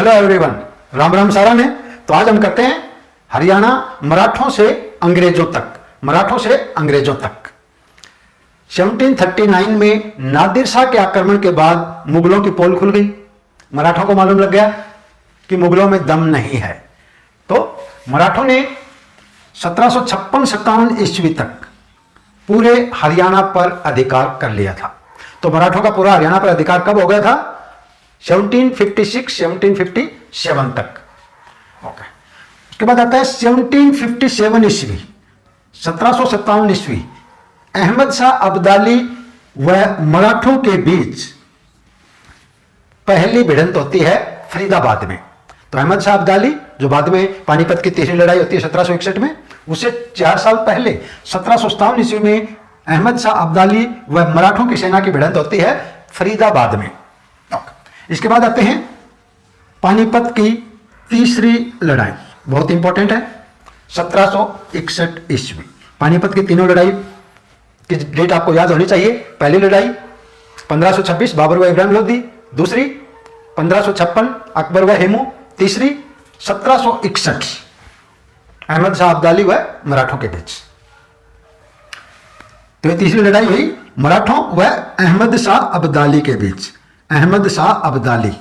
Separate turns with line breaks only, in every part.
Hello everyone, Ram Ram सारा ने। तो आज हम करते हैं हरियाणा मराठों से अंग्रेजों तक। मराठों से अंग्रेजों तक 1739 में नादिर शाह के आक्रमण के बाद मुगलों की पोल खुल गई। मराठों को मालूम लग गया कि मुगलों में दम नहीं है, तो मराठों ने 1756-57 ईस्वी तक पूरे हरियाणा पर अधिकार कर लिया था। तो मराठों का पूरा हरियाणा पर अधिकार कब हो गया था? 1756-1757 तक। ओके, उसके बाद आता है 1757 ईस्वी, 1757 ईस्वी, अहमद शाह अब्दाली व मराठों के बीच पहली भिड़ंत होती है फरीदाबाद में। तो अहमद शाह अब्दाली, जो बाद में पानीपत की तीसरी लड़ाई होती है 1761 में, उससे 4 साल पहले 1757 ईस्वी में अहमद शाह अब्दाली व मराठों की सेना की भिड़ंत होती है फरीदाबाद में। इसके बाद आते हैं पानीपत की तीसरी लड़ाई, बहुत इंपॉर्टेंट है, 1761 ईस्वी। पानीपत की तीनों लड़ाई की डेट आपको याद होनी चाहिए। पहली लड़ाई 1526 बाबर व इब्राहिम लोधी, दूसरी 1556 अकबर व हेमू, तीसरी 1761 अहमद शाह अब्दाली व मराठों के बीच। तो ये तीसरी लड़ाई हुई मराठों व अहमद शाह अब्दाली के बीच। अहमद शाह अब्दाली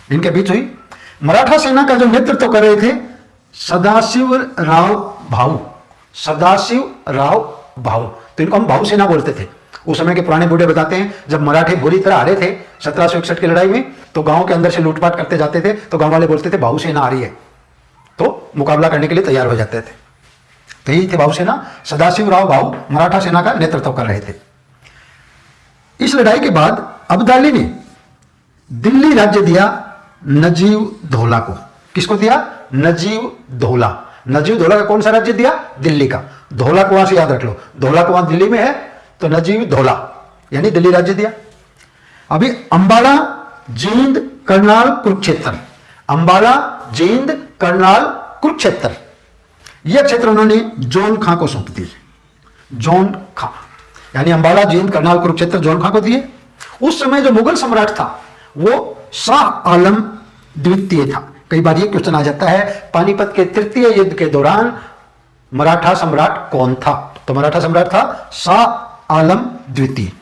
इनके बीच हुई। मराठा सेना का जो नेतृत्व कर रहे थे सदाशिव राव भाऊ। सदाशिव राव भाऊ, तो इनको हम भाऊ सेना बोलते थे। उस समय के पुराने बूढ़े बताते हैं जब मराठे बुरी तरह हारे थे 1761 की लड़ाई में, तो गांव के अंदर से लूटपाट करते जाते थे, तो गांव वाले बोलते थे भाऊ सेना आ रही है, तो मुकाबला करने के लिए तैयार हो जाते थे। तो यही थे भाऊ सेना। सदाशिव राव भाऊ मराठा सेना का नेतृत्व कर रहे थे। इस लड़ाई के बाद अब्दाली ने दिल्ली राज्य दिया नजीब धौला को। किसको दिया? नजीब धौला। नजीब धौला का कौन सा राज्य दिया? दिल्ली का। धौला को वहां से याद रख लो, धौला को वहां दिल्ली में है, तो नजीब धौला यानी दिल्ली राज्य दिया। अभी अंबाला, जींद, करनाल, कुरुक्षेत्र, अंबाला, जींद, करनाल, कुरुक्षेत्र, यह क्षेत्र उन्होंने जॉन खां को सौंप दिए। जॉन खां यानी अंबाला, जींद, करनाल, कुरुक्षेत्र जॉन खां को दिए। उस समय जो मुगल सम्राट था वो शाह आलम द्वितीय था। कई बार ये क्वेश्चन आ जाता है पानीपत के तृतीय युद्ध के दौरान मराठा सम्राट कौन था? तो मराठा सम्राट था शाह आलम द्वितीय।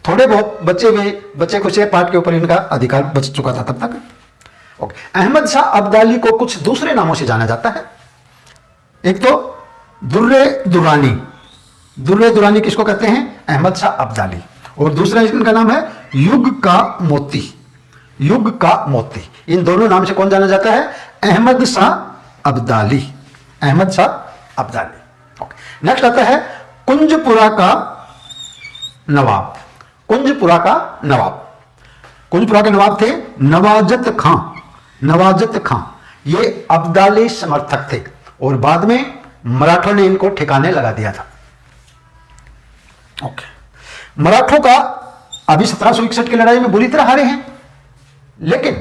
थोड़े बहुत बच्चे कुछ पार्ट के ऊपर इनका अधिकार बच चुका था तब तक। ओके, अहमद शाह अब्दाली को कुछ दूसरे नामों से जाना जाता है। एक तो दुर्रे दुरानी। दुर्रे दुरानी किसको कहते हैं? अहमद शाह अब्दाली। और दूसरा इनका नाम है युग का मोती। युग का मोती, इन दोनों नाम से कौन जाना जाता है? अहमद शाह अब्दाली। अहमद शाह अब्दाली। नेक्स्ट आता है कुंजपुरा का नवाब। कुंजपुरा का नवाब। कुंजपुरा के नवाब थे नवाजत खां। नवाजत खां ये अब्दाली समर्थक थे और बाद में मराठों ने इनको ठिकाने लगा दिया था। ओके, मराठों का अभी 1761 की लड़ाई में बुरी तरह हारे हैं, लेकिन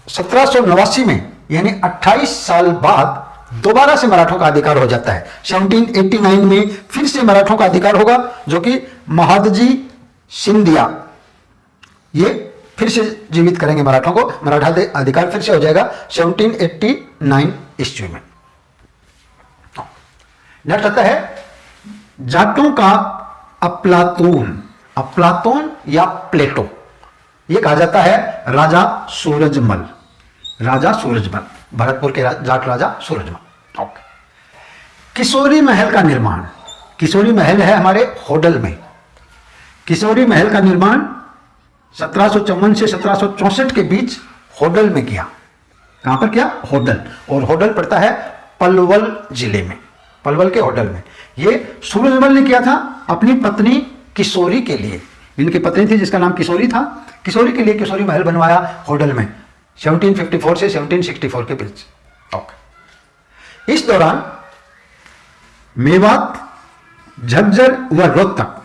1789 में यानी 28 साल बाद दोबारा से मराठों का अधिकार हो जाता है। 1789 में फिर से मराठों का अधिकार होगा, जो कि महादजी सिंधिया ये फिर से जीवित करेंगे मराठों को। मराठा अधिकार फिर से हो जाएगा 1789 ईस्वी में। नेक्स्ट आता है जाटों का अप्लातून। अप्लातून या प्लेटो, यह कहा जाता है राजा सूरजमल। राजा सूरजमल, भरतपुर के जाट राजा सूरजमल। ओके, किशोरी महल का निर्माण। किशोरी महल है हमारे होडल में। किशोरी महल का निर्माण 1754 से 1764 के बीच होडल में किया। कहां पर किया? होडल। और होडल पड़ता है पलवल जिले में, पलवल के होडल में। यह सूरजमल ने किया था अपनी पत्नी किशोरी के लिए। इनकी पत्नी थी जिसका नाम किशोरी था। किशोरी के लिए किशोरी महल बनवाया होडल में 1754 से 1764 के बीच। ओके, इस दौरान मेवात, झज्जर व रोहतक,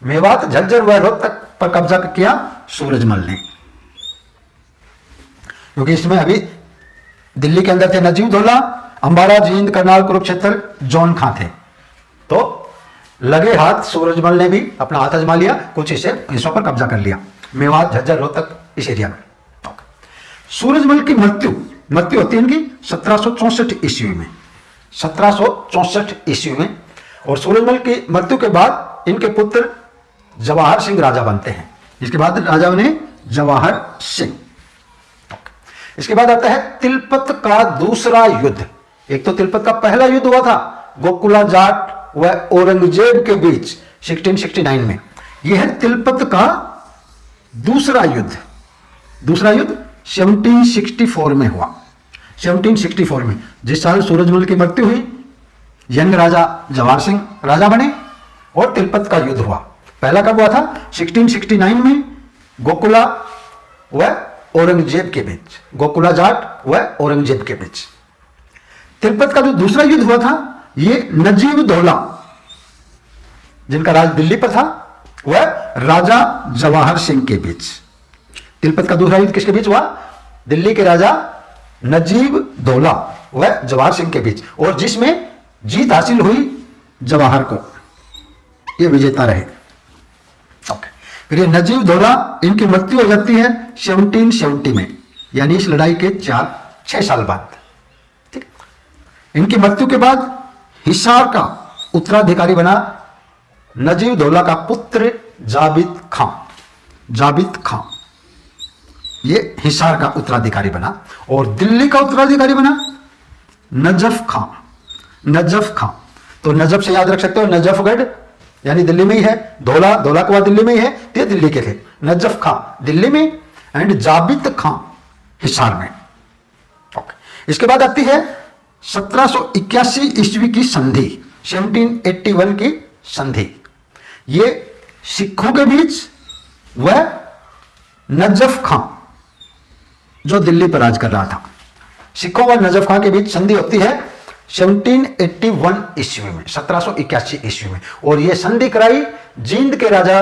मेवात, झज्जर व रोहतक पर कब्जा किया सूरजमल ने, क्योंकि इसमें अभी दिल्ली के अंदर थे नजीब धौला, अंबाला, जींद, करनाल, कुरुक्षेत्र जॉन खां थे। तो लगे हाथ सूरजमल ने भी अपना हाथ आजमा लिया, कुछ हिस्सों पर कब्जा कर लिया, मेवात, झज्जर, रोहतक इस एरिया में। सूरजमल की मृत्यु होती है इनकी 1764 ईस्वी में, 1764 ईस्वी में। और सूरजमल की मृत्यु के बाद इनके पुत्र जवाहर सिंह राजा बनते हैं। इसके बाद राजा बने जवाहर सिंह। इसके बाद आता है तिलपत का दूसरा युद्ध। एक तो तिलपत का पहला युद्ध हुआ था गोकुला जाट व औरंगजेब के बीच 1669 में। यह है तिलपत का दूसरा युद्ध। दूसरा युद्ध 1764 में हुआ। 1764 में जिस साल सूरजमल की मृत्यु हुई, यंग राजा जवाहर सिंह राजा बने और तिलपत का युद्ध हुआ। पहला कब हुआ था? 1669 में गोकुला व औरंगजेब के बीच, गोकुला जाट व औरंगजेब के बीच। तिलपत का जो दूसरा युद्ध हुआ था ये नजीब दौला, जिनका राज दिल्ली पर था, वह राजा जवाहर सिंह के बीच। तिलपत का दूसरा युद्ध किसके बीच हुआ? दिल्ली के राजा नजीब दौला व जवाहर सिंह के बीच, और जिसमें जीत हासिल हुई जवाहर को, ये विजेता रहे। ओके, फिर ये नजीब दौला, इनकी मृत्यु हो जाती है 1770 में, यानी इस लड़ाई के 6 साल बाद। ठीक, इनकी मृत्यु के बाद हिसार का उत्तराधिकारी बना नजीब दौला का पुत्र जाबित खां। जाबित खां ये हिसार का उत्तराधिकारी बना, और दिल्ली का उत्तराधिकारी बना नजफ खां। नजफ खां, तो नजफ से याद रख सकते हो, नजफगढ़ यानी दिल्ली में ही है, दौला कुआं दिल्ली में ही है, ये दिल्ली के थे। नजफ खां दिल्ली में एंड जाबित खां हिसार में। ओके, इसके बाद आती है 1781 ईस्वी की संधि, 1781 की संधि। ये सिखों के बीच व नजफ खां जो दिल्ली पर राज कर रहा था, सिखों व नजफ खां के बीच संधि होती है 1781 ईस्वी में, 1781 ईस्वी में। और यह संधि कराई जींद के राजा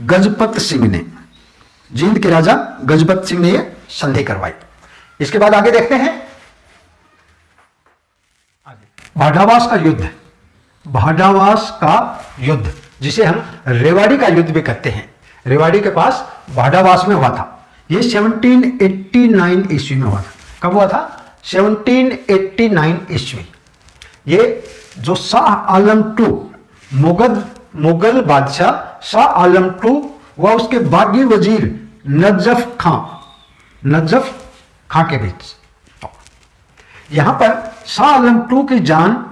गजपत सिंह ने। जींद के राजा गजपत सिंह ने यह संधि करवाई। इसके बाद आगे देखते हैं भाडावास का युद्ध। भाडावास का युद्ध जिसे हम रेवाड़ी का युद्ध भी कहते हैं, रेवाड़ी के पास भाडावास में हुआ था। यह 1789 ईस्वी में हुआ था। कब हुआ था? 1789 ईस्वी। ये जो शाह आलम टू, मुगल बादशाह शाह आलम टू व उसके बागी वजीर नजफ खां के बीच। यहां पर शाह आलम टू की जान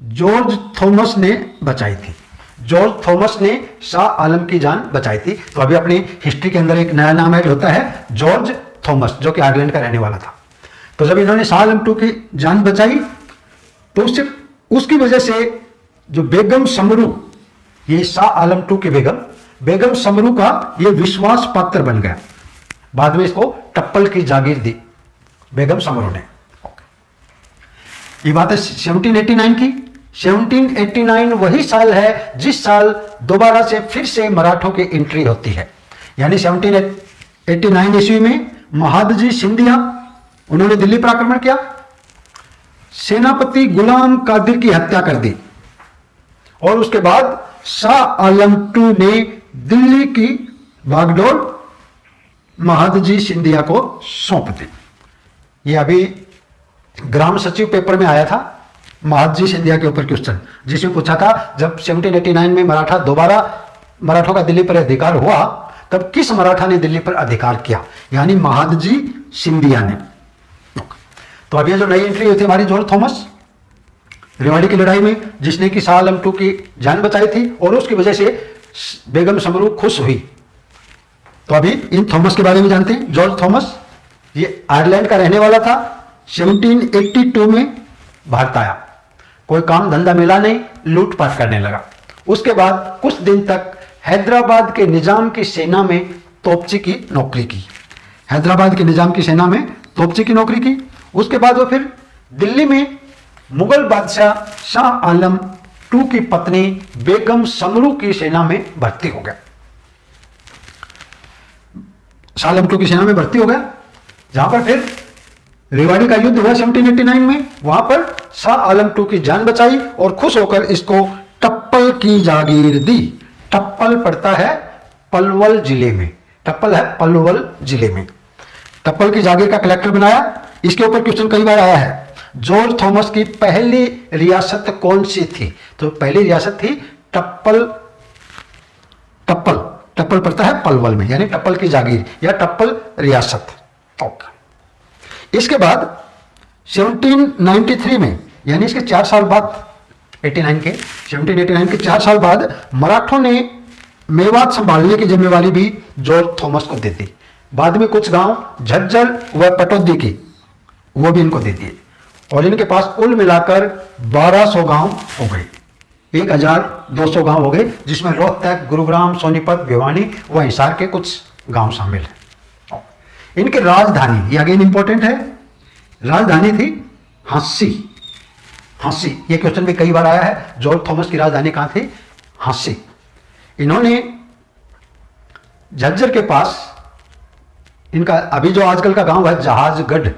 जॉर्ज थॉमस ने बचाई थी। जॉर्ज थॉमस ने शाह आलम की जान बचाई थी। तो अभी अपनी हिस्ट्री के अंदर एक नया नाम ऐड होता है, जॉर्ज थॉमस, जो कि आयरलैंड का रहने वाला था। तो जब इन्होंने शाह आलम टू की जान बचाई तो उसकी वजह से जो बेगम समरू, ये शाह आलम टू की बेगम समरू का ये विश्वास पात्र बन गया। बाद में इसको टप्पल की जागीर दी बेगम समरू ने। ये बात है 1789 की। 1789 वही साल है जिस साल दोबारा से फिर से मराठों की एंट्री होती है। यानी 1789 ईस्वी में महादजी सिंधिया, उन्होंने दिल्ली पर आक्रमण किया, सेनापति गुलाम कादिर की हत्या कर दी, और उसके बाद शाह आलम टू ने दिल्ली की बागडोर महादजी सिंधिया को सौंप दी। ये अभी ग्राम सचिव पेपर में आया था महादजी सिंधिया के ऊपर क्वेश्चन, जिसमें पूछा था जब 1789 में मराठों का दिल्ली पर अधिकार हुआ तब किस मराठा ने दिल्ली पर अधिकार किया? यानी महादजी सिंधिया ने। तो अभी जो नई एंट्री हुई थी हमारी जॉर्ज थॉमस रेवाड़ी की लड़ाई में, जिसने कि शाह आलम टू की जान बचाई थी और उसकी वजह से बेगम समरू खुश हुई। तो अभी इन थॉमस के बारे में जानते हैं। जॉर्ज थॉमस ये आयरलैंड का रहने वाला था। 1782 में भारत आया, कोई काम धंधा मिला नहीं, लूटपाट करने लगा। उसके बाद कुछ दिन तक हैदराबाद के निजाम की सेना में तोपची की नौकरी की। हैदराबाद के निजाम की सेना में तोपची की नौकरी की। उसके बाद वो फिर दिल्ली में मुगल बादशाह शाह आलम टू की पत्नी बेगम समरू की सेना में भर्ती हो गया। शाह आलम टू की सेना में भर्ती हो गया, जहां पर फिर रेवाड़ी का युद्ध हुआ 1789 में। वहां पर शाह आलम टू की जान बचाई और खुश होकर इसको टप्पल की जागीर दी। टप्पल पड़ता है पलवल जिले में, टप्पल है पलवल जिले में। टप्पल की जागीर का कलेक्टर बनाया। इसके ऊपर क्वेश्चन कई बार आया है। जॉर्ज थॉमस की पहली रियासत कौन सी थी? तो पहली रियासत थी टप्पल। टप्पल टप्पल पड़ता है पलवल में, यानी टप्पल की जागीर या टप्पल रियासत। ओके। इसके बाद 1793 में, यानी इसके 4 साल बाद, 1789 के 4 साल बाद मराठों ने मेवात संभालने की जिम्मेवारी भी जॉर्ज थॉमस को दे दी। बाद में कुछ गांव झज्जर व पटौदी की, वो भी इनको दे दिए, और इनके पास कुल मिलाकर 1200 गांव हो गए, 1200 गांव हो गए, जिसमें रोहतक, गुरुग्राम, सोनीपत, भिवानी व हिसार के कुछ गांव शामिल हैं। इनकी राजधानी, ये अगेन इंपॉर्टेंट है, राजधानी थी हांसी। हांसी, ये क्वेश्चन भी कई बार आया है। जॉर्ज थॉमस की राजधानी कहां थी? हांसी। इन्होंने झज्जर के पास, इनका अभी जो आजकल का गांव है जहाजगढ़, है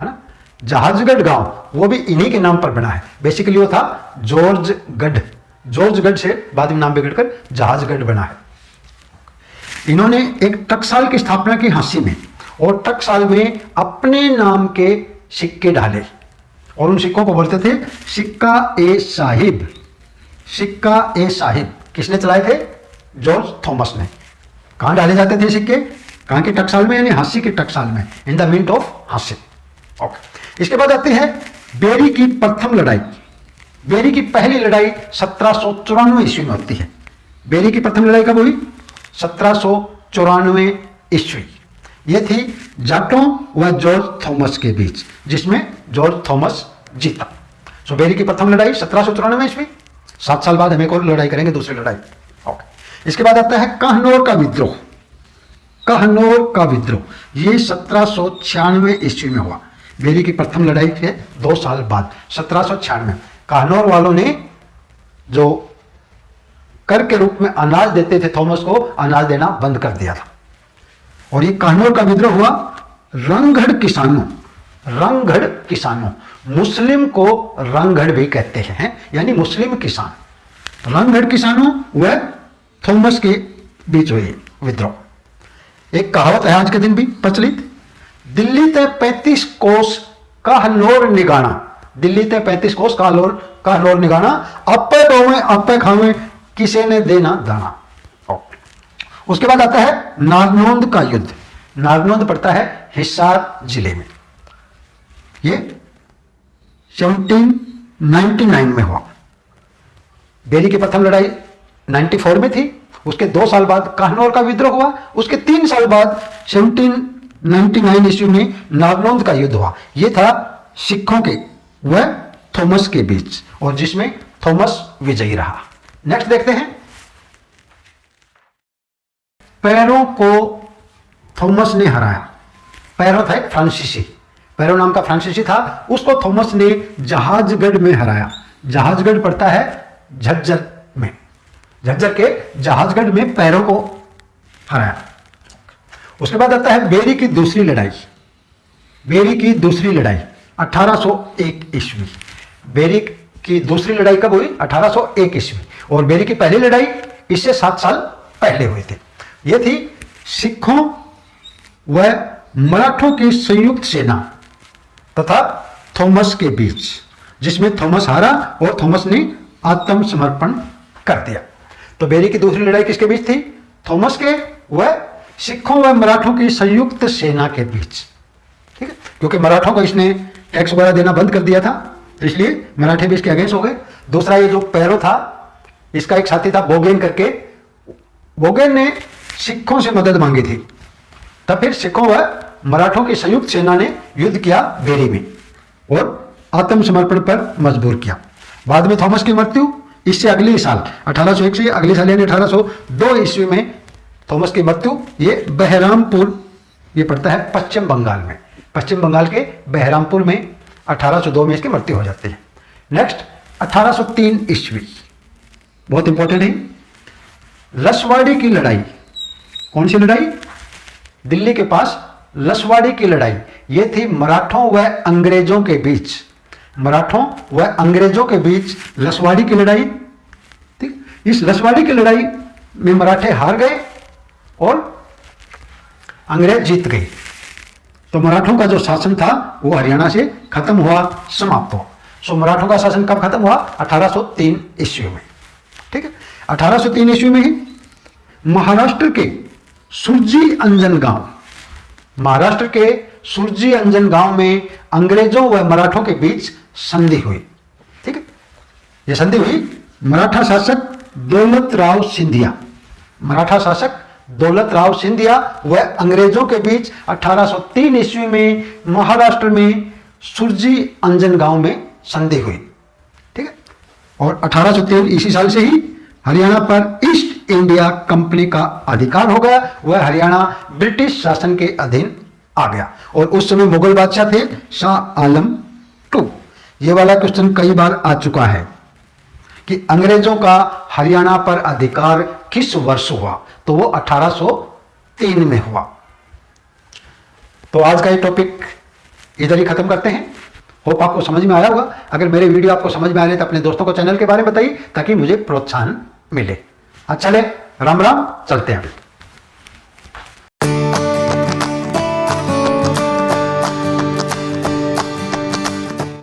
ना, जहाजगढ़ गांव, वो भी इन्हीं के नाम पर बना है। बेसिकली वो था जॉर्जगढ़, जॉर्जगढ़ से बाद में नाम बिगड़कर जहाजगढ़ बना है। इन्होंने एक टकसाल की स्थापना की हांसी में, और टकसाल में अपने नाम के सिक्के डाले, और उन सिक्कों को बोलते थे सिक्का ए साहिब। सिक्का ए साहिब किसने चलाए थे? जॉर्ज थॉमस ने। कहां डाले जाते थे सिक्के? कहां के टकसाल में? यानी हांसी के टकसाल में, in the mint of Hansi. Okay. इसके बाद आती है बेरी की प्रथम लड़ाई। बेरी की पहली लड़ाई 1794 ईस्वी में होती है। बेरी की प्रथम लड़ाई कब हुई? 1794 ईस्वी। यह थी जाटों व जॉर्ज थॉमस के बीच, जिसमें जॉर्ज थॉमस जीता। सो बेरी की प्रथम लड़ाई 1794 ईस्वी। 7 साल बाद हम एक और लड़ाई करेंगे, दूसरी लड़ाई। ओके। इसके बाद आता है कहनौर का विद्रोह। कहनौर का विद्रोह ये 1796 ईस्वी में हुआ। बेरी की प्रथम लड़ाई के 2 साल बाद 1796 कहनौर वालों ने जो कर के रूप में अनाज देते थे थॉमस को, अनाज देना बंद कर दिया था। और ये कहनौर का विद्रोह हुआ रंगढ़ किसानों। रंगढ़ किसानों, मुस्लिम को रंगढ़ भी कहते हैं, यानी मुस्लिम किसान। रंगढ़ किसानों व थॉमस के बीच हुए विद्रोह। एक कहावत है आज के दिन भी प्रचलित, दिल्ली ते 35 कोस कहनौर निगाना। दिल्ली ते 35 कोस कहनौर निगाना, अप्पे बोवे अप्पे खावे, किसे ने देना दाना। उसके बाद आता है नारनौंद का युद्ध। नारनौंद पड़ता है हिसार जिले में। ये 1799 में हुआ। बेरी की प्रथम लड़ाई 94 में थी। उसके 2 साल बाद कहनौर का विद्रोह हुआ। उसके 3 साल बाद 1799 ईस्वी में नारनौंद का युद्ध हुआ। यह था सिखों के व थॉमस के बीच, और जिसमें थॉमस विजयी रहा। नेक्स्ट देखते हैं, पैरों को थॉमस ने हराया। पैरों था एक फ्रांसीसी, पैरों नाम का फ्रांसीसी था, उसको थॉमस ने जहाजगढ़ में हराया। जहाजगढ़ पड़ता है झज्जर में। झज्जर के जहाजगढ़ में पैरों को हराया। उसके बाद आता है बेरी की दूसरी लड़ाई। बेरी की दूसरी लड़ाई 1801 ईस्वी। बेरी की दूसरी लड़ाई कब हुई? 1801 ईस्वी। और बेरी की पहली लड़ाई इससे 7 साल पहले हुई थी। यह थी सिखों व मराठों की संयुक्त सेना तथा थॉमस के बीच, जिसमें थॉमस हारा और थॉमस ने आत्मसमर्पण कर दिया। तो बेरी की दूसरी लड़ाई किसके बीच थी? थॉमस के व सिखों व मराठों की संयुक्त सेना के बीच। ठीक है, क्योंकि मराठों को इसने टैक्स वगैरह देना बंद कर दिया था, इसलिए मराठे भी इसके अगेंस्ट हो गए। दूसरा ये जो पैरो था, इसका एक साथी था बोगेन करके। बोगेन ने सिखों से मदद मांगी थी, तब फिर सिखों व मराठों की संयुक्त सेना ने युद्ध किया बेरी में और आत्मसमर्पण पर मजबूर किया। बाद में थॉमस की मृत्यु इससे अगले साल 1801 से अगले साल यानी 1802 ईस्वी में थॉमस की मृत्यु ये बहरामपुर, ये पड़ता है पश्चिम बंगाल में। पश्चिम बंगाल के बहरामपुर में 1802 में इसकी मृत्यु हो जाती है। नेक्स्ट 1803 ईस्वी, बहुत इंपॉर्टेंट है, रसवाड़ी की लड़ाई। कौन सी लड़ाई? दिल्ली के पास रसवाड़ी की लड़ाई। यह थी मराठों व अंग्रेजों के बीच। मराठों व अंग्रेजों के बीच रसवाड़ी की लड़ाई। ठीक, इस रसवाड़ी की लड़ाई में मराठे हार गए और अंग्रेज जीत गए। तो मराठों का जो शासन था वो हरियाणा से खत्म हुआ, समाप्त हुआ। सो मराठों का शासन कब खत्म हुआ? 1803 ईस्वी में। ठीक है, 1803 ईस्वी में ही महाराष्ट्र के सुरजी अंजन गांव, महाराष्ट्र के सुरजी अंजन गांव में अंग्रेजों व मराठों के बीच संधि हुई। ठीक है, यह संधि हुई मराठा शासक दौलतराव सिंधिया, मराठा शासक दौलतराव सिंधिया व अंग्रेजों के बीच 1803 ईस्वी में महाराष्ट्र में सुरजी अंजन गांव में संधि हुई। ठीक है, और 1803 इसी साल से ही हरियाणा पर ईस्ट इंडिया कंपनी का अधिकार हो गया, वह हरियाणा ब्रिटिश शासन के अधीन आ गया। और उस समय मुगल बादशाह थे शाह आलम II। ये वाला क्वेश्चन कई बार आ चुका है कि अंग्रेजों का हरियाणा पर अधिकार किस वर्ष हुआ? तो वो 1803 में हुआ। तो आज का ये टॉपिक इधर ही खत्म करते हैं। होप आपको समझ में आया होगा। अगर मेरे वीडियो आपको समझ में आ रहे तो अपने दोस्तों को चैनल के बारे में बताइए ताकि मुझे प्रोत्साहन मिले। अच्छा ले, राम राम, चलते हैं।